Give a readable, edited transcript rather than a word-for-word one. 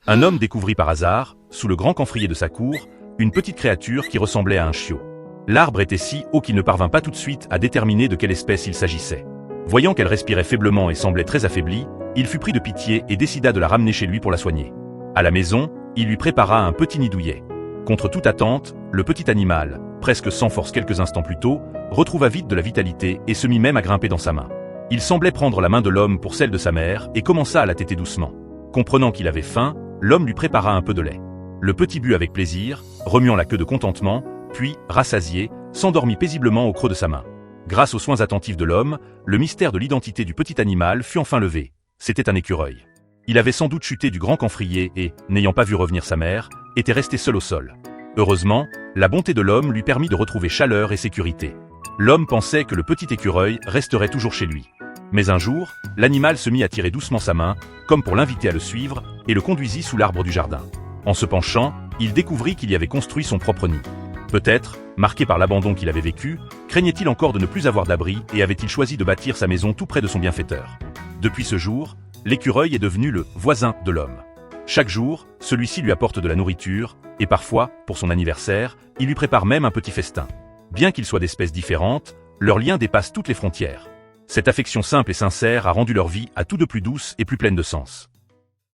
Un homme découvrit par hasard, sous le grand camphrier de sa cour, une petite créature qui ressemblait à un chiot. L'arbre était si haut qu'il ne parvint pas tout de suite à déterminer de quelle espèce il s'agissait. Voyant qu'elle respirait faiblement et semblait très affaiblie, il fut pris de pitié et décida de la ramener chez lui pour la soigner. À la maison, il lui prépara un petit nid douillet. Contre toute attente, le petit animal, presque sans force quelques instants plus tôt, retrouva vite de la vitalité et se mit même à grimper dans sa main. Il semblait prendre la main de l'homme pour celle de sa mère et commença à la téter doucement. Comprenant qu'il avait faim, l'homme lui prépara un peu de lait. Le petit but avec plaisir, remuant la queue de contentement, puis, rassasié, s'endormit paisiblement au creux de sa main. Grâce aux soins attentifs de l'homme, le mystère de l'identité du petit animal fut enfin levé. C'était un écureuil. Il avait sans doute chuté du grand camphrier et, n'ayant pas vu revenir sa mère, était resté seul au sol. Heureusement, la bonté de l'homme lui permit de retrouver chaleur et sécurité. L'homme pensait que le petit écureuil resterait toujours chez lui. Mais un jour, l'animal se mit à tirer doucement sa main, comme pour l'inviter à le suivre, et le conduisit sous l'arbre du jardin. En se penchant, il découvrit qu'il y avait construit son propre nid. Peut-être, marqué par l'abandon qu'il avait vécu, craignait-il encore de ne plus avoir d'abri et avait-il choisi de bâtir sa maison tout près de son bienfaiteur. Depuis ce jour, l'écureuil est devenu le voisin de l'homme. Chaque jour, celui-ci lui apporte de la nourriture, et parfois, pour son anniversaire, il lui prépare même un petit festin. Bien qu'ils soient d'espèces différentes, leur lien dépasse toutes les frontières. Cette affection simple et sincère a rendu leur vie à tout de plus douce et plus pleine de sens.